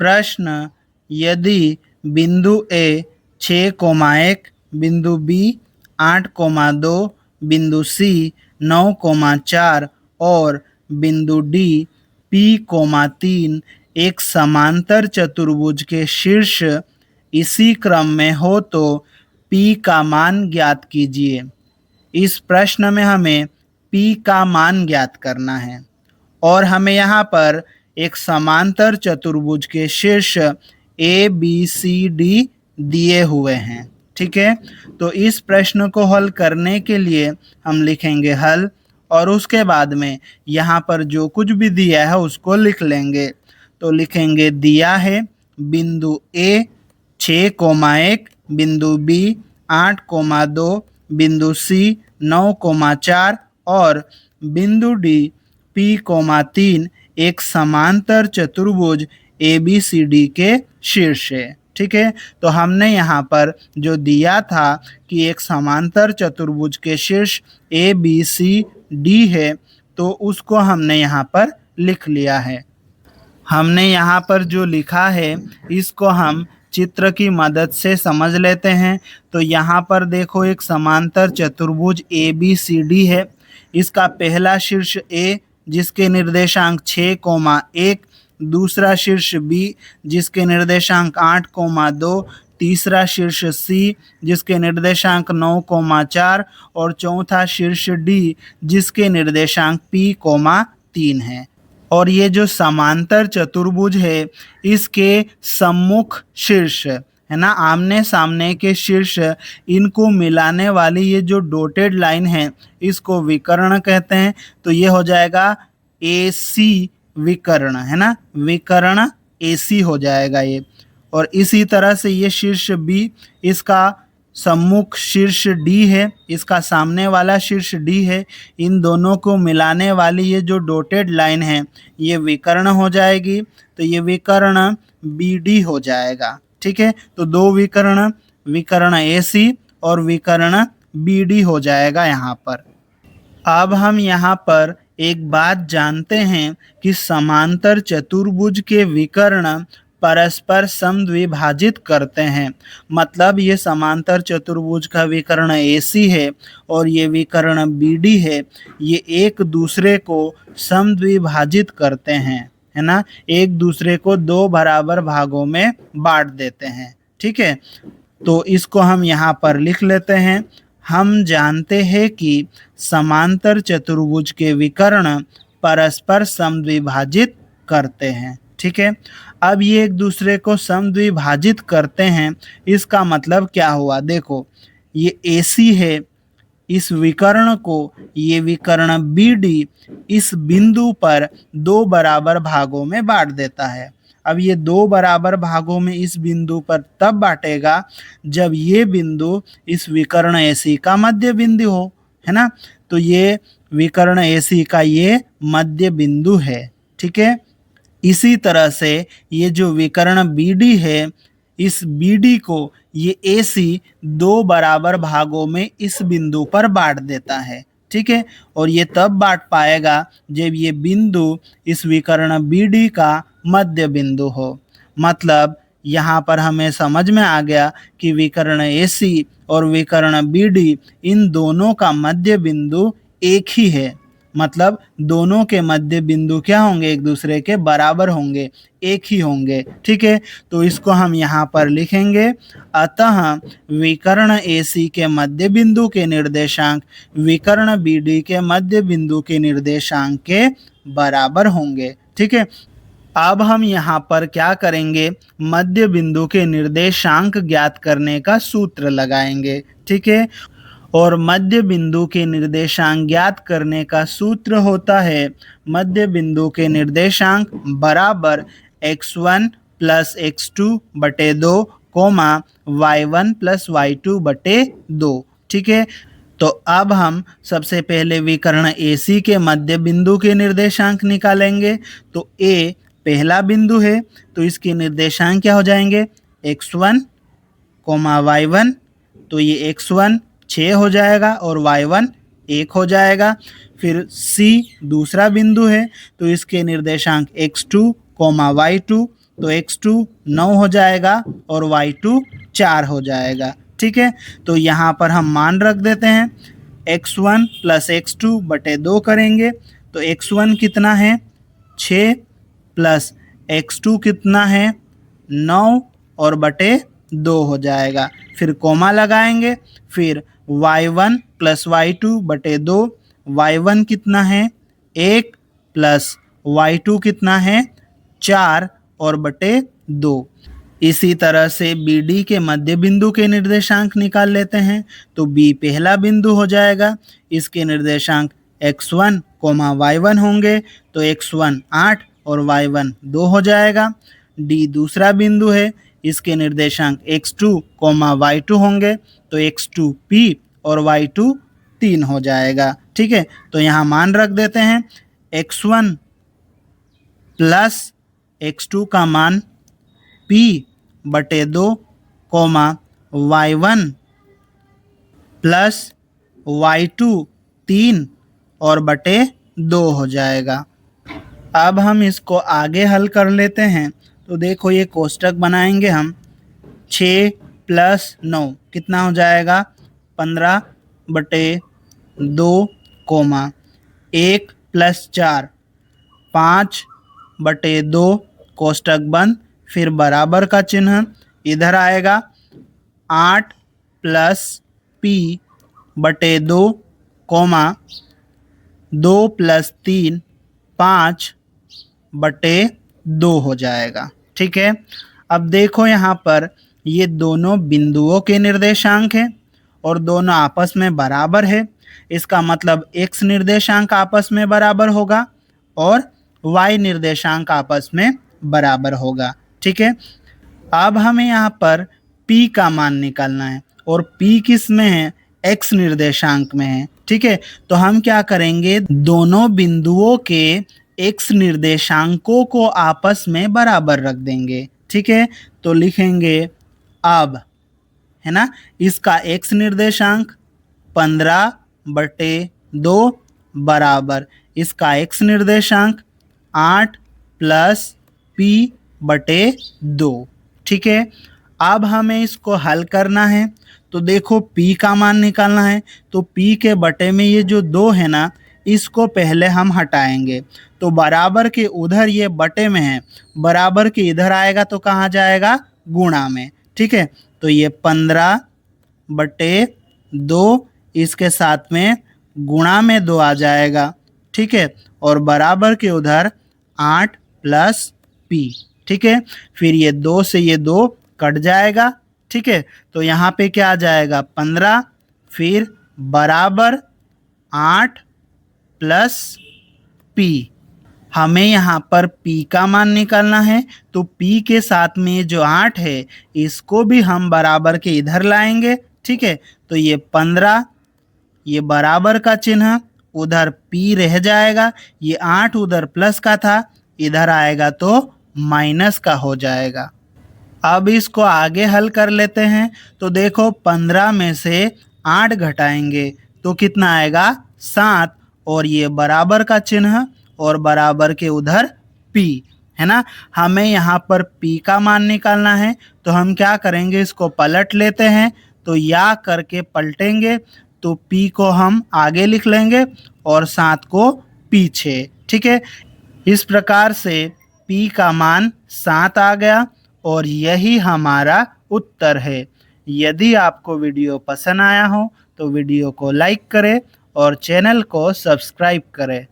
प्रश्न, यदि बिंदु ए 6,1, बिंदु बी 8,2, बिंदु सी 9,4 और बिंदु डी P,3 एक समांतर चतुर्भुज के शीर्ष इसी क्रम में हो तो P का मान ज्ञात कीजिए। इस प्रश्न में हमें P का मान ज्ञात करना है और हमें यहाँ पर एक समांतर चतुर्भुज के शीर्ष A, B, C, D दिए हुए हैं। ठीक है, तो इस प्रश्न को हल करने के लिए हम लिखेंगे हल और उसके बाद में यहाँ पर जो कुछ भी दिया है उसको लिख लेंगे। तो लिखेंगे दिया है बिंदु A 6,1, बिंदु B 8,2, बिंदु C 9,4 और बिंदु D P,3 एक समांतर चतुर्भुज ABCD के शीर्ष है। ठीक है, तो हमने यहाँ पर जो दिया था कि एक समांतर चतुर्भुज के शीर्ष ABCD है, तो उसको हमने यहाँ पर लिख लिया है। हमने यहाँ पर जो लिखा है इसको हम चित्र की मदद से समझ लेते हैं। तो यहाँ पर देखो एक समांतर चतुर्भुज ABCD है। इसका पहला शीर्ष A जिसके निर्देशांक 6,1, दूसरा शीर्ष B जिसके निर्देशांक 8,2, तीसरा शीर्ष C जिसके निर्देशांक 9,4 और चौथा शीर्ष D जिसके निर्देशांक P,3 है। और ये जो समांतर चतुर्भुज है इसके सम्मुख शीर्ष है ना, आमने सामने के शीर्ष, इनको मिलाने वाली ये जो डॉटेड लाइन है इसको विकर्ण कहते हैं। तो ये हो जाएगा AC विकर्ण, है ना, विकर्ण AC हो जाएगा ये। और इसी तरह से ये शीर्ष B, इसका सम्मुख शीर्ष D है, इसका सामने वाला शीर्ष D है। इन दोनों को मिलाने वाली ये जो डॉटेड लाइन है ये विकर्ण हो जाएगी। तो ये विकर्ण BD हो जाएगा। ठीक है, तो दो विकर्ण, विकर्ण AC और विकर्ण BD हो जाएगा यहाँ पर। अब हम यहाँ पर एक बात जानते हैं कि समांतर चतुर्भुज के विकर्ण परस्पर समद्विभाजित करते हैं। मतलब ये समांतर चतुर्भुज का विकर्ण AC है और ये विकर्ण BD है, ये एक दूसरे को समद्विभाजित करते हैं, है ना, एक दूसरे को दो बराबर भागों में बांट देते हैं। ठीक है, तो इसको हम यहाँ पर लिख लेते हैं। हम जानते हैं कि समांतर चतुर्भुज के विकर्ण परस्पर समद्विभाजित करते हैं। ठीक है, अब ये एक दूसरे को समद्विभाजित करते हैं, इसका मतलब क्या हुआ? देखो ये AC है, इस विकर्ण को ये विकर्ण BD इस बिंदु पर दो बराबर भागों में बांट देता है। अब ये दो बराबर भागों में इस बिंदु पर तब बांटेगा जब ये बिंदु इस विकर्ण AC का मध्य बिंदु हो, है ना। तो ये विकर्ण AC का ये मध्य बिंदु है। ठीक है, इसी तरह से ये जो विकर्ण BD है, इस BD को ये AC दो बराबर भागों में इस बिंदु पर बांट देता है। ठीक है, और ये तब बांट पाएगा जब ये बिंदु इस विकर्ण BD का मध्य बिंदु हो। मतलब यहाँ पर हमें समझ में आ गया कि विकर्ण AC और विकर्ण BD इन दोनों का मध्य बिंदु एक ही है। मतलब दोनों के मध्य बिंदु क्या होंगे? एक दूसरे के बराबर होंगे, एक ही होंगे। ठीक है, तो इसको हम यहाँ पर लिखेंगे। अतः विकर्ण AC के मध्य बिंदु के निर्देशांक विकर्ण BD के मध्य बिंदु के निर्देशांक के बराबर होंगे। ठीक है, अब हम यहाँ पर क्या करेंगे? मध्य बिंदु के निर्देशांक ज्ञात करने का सूत्र लगाएंगे। ठीक है, और मध्य बिंदु के निर्देशांक ज्ञात करने का सूत्र होता है मध्य बिंदु के निर्देशांक बराबर x1 प्लस x2 बटे 2 कोमा y1 प्लस y2 बटे 2। ठीक है, तो अब हम सबसे पहले विकर्ण AC के मध्य बिंदु के निर्देशांक निकालेंगे। तो A पहला बिंदु है तो इसके निर्देशांक क्या हो जाएंगे? x1 कोमा y1, तो ये x1 6 हो जाएगा और y1 1 हो जाएगा। फिर C दूसरा बिंदु है तो इसके निर्देशांक x2 कोमा y2, तो x2 9 हो जाएगा और y2 4 हो जाएगा। ठीक है, तो यहाँ पर हम मान रख देते हैं। x1 प्लस x2 बटे 2 करेंगे तो x1 कितना है 6 प्लस x2 कितना है 9 और बटे 2 हो जाएगा। फिर कोमा लगाएंगे, फिर y1 प्लस y2 बटे 2, y1 कितना है 1 प्लस y2 कितना है 4 और बटे 2। इसी तरह से बी डी के मध्य बिंदु के निर्देशांक निकाल लेते हैं। तो बी पहला बिंदु हो जाएगा, इसके निर्देशांक x1 y1 होंगे तो x1 8 और y1 2 हो जाएगा। डी दूसरा बिंदु है, इसके निर्देशांक x2 y2 होंगे तो x2 p और y2 3 हो जाएगा। ठीक है, तो यहाँ मान रख देते हैं। x1 प्लस x2 का मान p बटे 2 y1 प्लस y2 3 और बटे 2 हो जाएगा। अब हम इसको आगे हल कर लेते हैं। तो देखो ये कोष्टक बनाएंगे हम। 6 प्लस 9 कितना हो जाएगा 15 बटे 2 1 प्लस 4 5 बटे 2 कोष्टक बंद, फिर बराबर का चिन्ह इधर आएगा। 8 प्लस p बटे 2 2 प्लस 3 5 बटे 2 हो जाएगा। ठीक है, अब देखो यहाँ पर ये दोनों बिंदुओं के निर्देशांक हैं और दोनों आपस में बराबर है। इसका मतलब x निर्देशांक आपस में बराबर होगा और y निर्देशांक आपस में बराबर होगा। ठीक है, अब हमें यहाँ पर p का मान निकालना है और p किस में है x निर्देशांक में है। ठीक है, तो हम क्या करेंगे दोनों बिंदुओं के x निर्देशांकों को आपस में बराबर रख देंगे। ठीक है, तो लिखेंगे अब है ना इसका x निर्देशांक 15 बटे 2 बराबर इसका x निर्देशांक 8 प्लस p बटे 2। ठीक है, अब हमें इसको हल करना है। तो देखो p का मान निकालना है, तो p के बटे में ये जो 2 है ना इसको पहले हम हटाएंगे। तो बराबर के उधर ये बटे में है, बराबर के इधर आएगा तो कहाँ जाएगा गुणा में। ठीक है, तो ये 15 बटे 2 इसके साथ में गुणा में 2 आ जाएगा। ठीक है, और बराबर के उधर 8 प्लस p। ठीक है, फिर ये 2 से ये 2 कट जाएगा। ठीक है, तो यहाँ पे क्या आ जाएगा 15 फिर बराबर 8 प्लस p। हमें यहाँ पर p का मान निकालना है, तो p के साथ में जो 8 है इसको भी हम बराबर के इधर लाएंगे। ठीक है, तो ये 15 ये बराबर का चिन्ह उधर p रह जाएगा, ये 8 उधर प्लस का था इधर आएगा तो माइनस का हो जाएगा। अब इसको आगे हल कर लेते हैं। तो देखो 15 में से 8 घटाएंगे तो कितना आएगा 7 और ये बराबर का चिन्ह और बराबर के उधर p है ना। हमें यहाँ पर p का मान निकालना है, तो हम क्या करेंगे इसको पलट लेते हैं। तो या करके पलटेंगे तो p को हम आगे लिख लेंगे और 7 को पीछे। ठीक है, इस प्रकार से p का मान 7 आ गया और यही हमारा उत्तर है। यदि आपको वीडियो पसंद आया हो तो वीडियो को लाइक करें और चैनल को सब्सक्राइब करें।